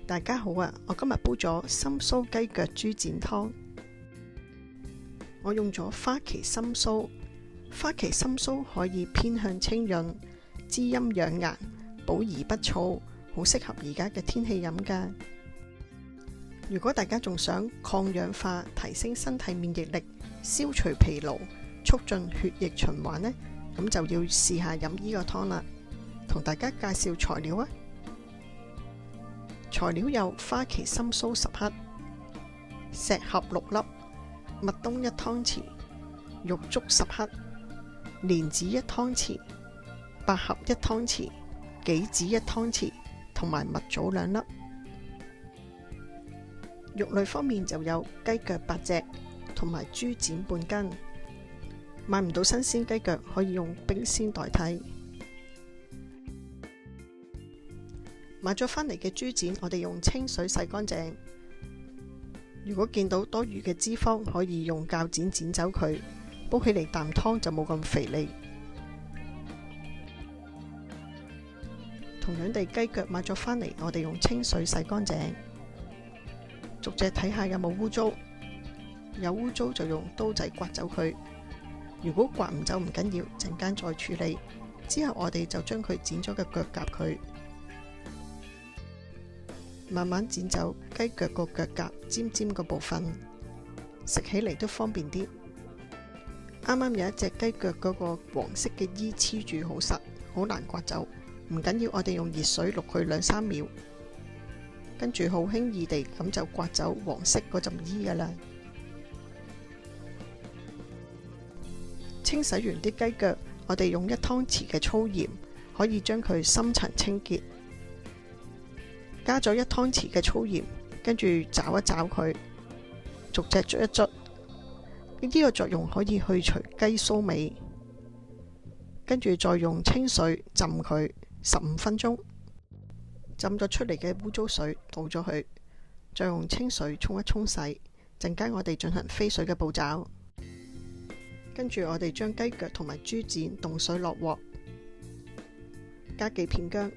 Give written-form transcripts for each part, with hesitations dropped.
大家好啊！我今日煲咗參蘇雞腳豬展湯。我用咗花旗參蘇，花旗參蘇可以偏向清潤、滋陰養顏、補而不燥，好適合而家嘅天氣飲㗎。如果大家仲想抗氧化、提升身體免疫力、消除疲勞、促進血液循環呢，咁就要試下飲呢個湯啦。同大家介紹材料啊！材料有花旗參蘇10克、石斛6粒、麥冬1湯匙、玉竹10克、蓮子1湯匙、百合1湯匙、杞子1湯匙同埋蜜棗2粒。肉類方面就有雞腳8隻同埋豬展半斤。買唔到新鮮雞腳，可以用冰鮮代替。買咗返嚟嘅豬展，我哋用清水洗乾淨。如果見到多餘嘅脂肪，可以用鉸剪剪走佢，煲起嚟啖湯就冇咁肥膩。同樣地，雞腳買咗返嚟，我哋用清水洗乾淨，逐隻睇下有冇污糟，有污糟就用刀仔刮走佢。如果刮唔走唔緊要，陣間再處理。之後我哋就將佢剪咗嘅腳夾佢。慢慢剪走雞腳個腳甲尖尖個部分，食起嚟都方便啲。啱啱有一隻雞腳嗰個黃色嘅衣黐住好實，好難刮走。唔緊要，我哋用熱水渌佢2-3秒，跟住好輕易地咁就刮走黃色嗰陣衣噶啦。清洗完啲雞腳，我哋用1湯匙嘅粗鹽，可以將佢深層清潔。加咗1湯匙嘅粗鹽，跟住攪一攪佢，逐隻捽一捽。呢個作用可以去除雞騷味。跟住再用清水浸佢15分鐘，浸咗出嚟嘅污糟水倒咗去，再用清水沖一沖洗。陣間我哋進行飛水嘅步驟。跟住我哋將雞腳同埋豬展凍水落鑊，加幾片薑。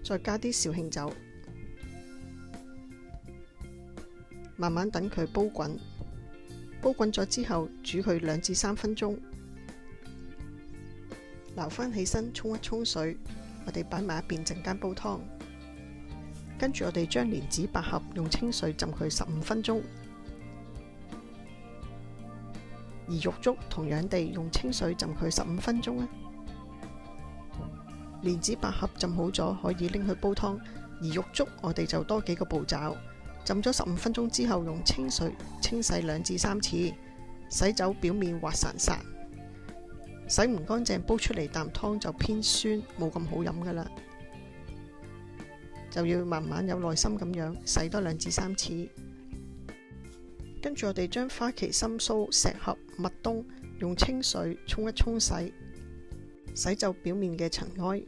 再加啲紹興酒，慢慢等佢煲滾。煲滾咗之後，煮佢2至3分鐘，撈返起身沖一沖水，我哋擺埋一邊，陣間煲湯。跟住我哋將蓮子、百合用清水浸佢15分鐘，而玉竹同樣地用清水浸佢15分鐘啊。蓮子、百合浸好咗，可以拎去煲湯。而玉竹我哋就多幾個步驟。浸咗15分鐘之後，用清水清洗2至3次，洗走表面滑潺潺。洗唔乾淨，煲出嚟啖湯就偏酸，冇咁好飲噶啦。就要慢慢有耐心咁樣洗多2至3次。跟住我哋將花旗參蘇、石斛、麥冬用清水沖一沖洗。洗走表面嘅塵埃。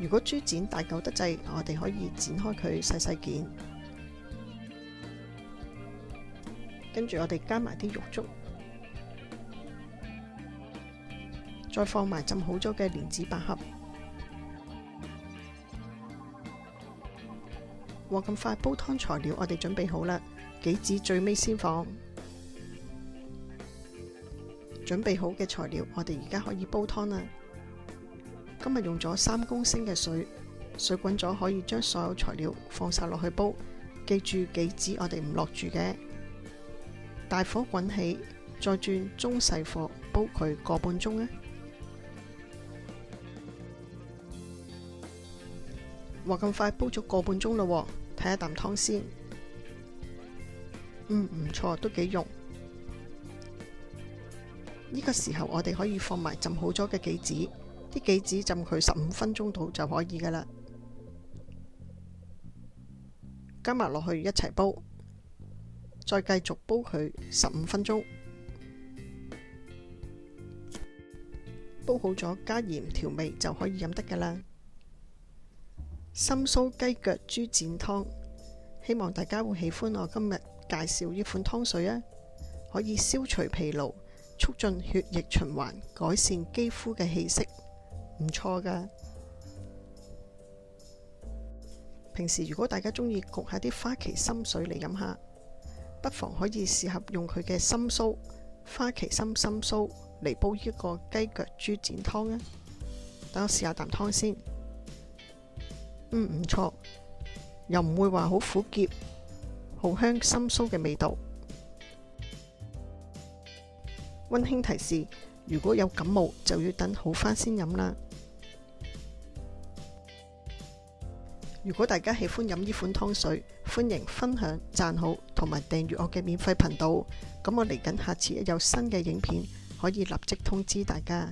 如果豬展大嚿得滯，我哋可以剪開佢細細件。跟住我哋加埋啲玉竹，再放埋浸好咗嘅蓮子、百合。哇！咁快煲湯材料我哋準備好啦，杞子最尾先放。準備好嘅材料，我哋而家可以煲湯啦。今日用咗3公升嘅水，水滾咗可以將所有材料放晒落去煲。記住杞子我哋唔落住嘅。大火滾起，再轉中細火煲佢個半鐘啊。哇！咁快煲咗個半鐘咯，睇下啖湯先。唔錯，都幾溶。呢個時候我哋可以放埋浸好咗嘅杞子，啲杞子浸佢15分鐘到就可以噶啦。加埋落去一齊煲，再繼續煲佢15分鐘。煲好咗，加鹽調味就可以飲得噶啦。參蘇雞腳豬展湯，希望大家會喜歡我今日介紹呢款湯水啊！可以消除疲勞，促進血液循環，改善肌膚嘅氣色，唔錯㗎。平時如果大家中意焗下啲花旗參水嚟飲下，不妨可以試下用佢嘅參酥花旗參參酥嚟煲呢個雞腳豬展湯啊！等我試下啖湯先。唔錯，又唔會話好苦澀，好香參酥嘅味道。溫馨提示：如果有感冒，就要等好返先飲啦。如果大家喜歡飲呢款湯水，歡迎分享、讚好同埋訂閱我嘅免費頻道。咁我嚟緊下次有新嘅影片，可以立即通知大家。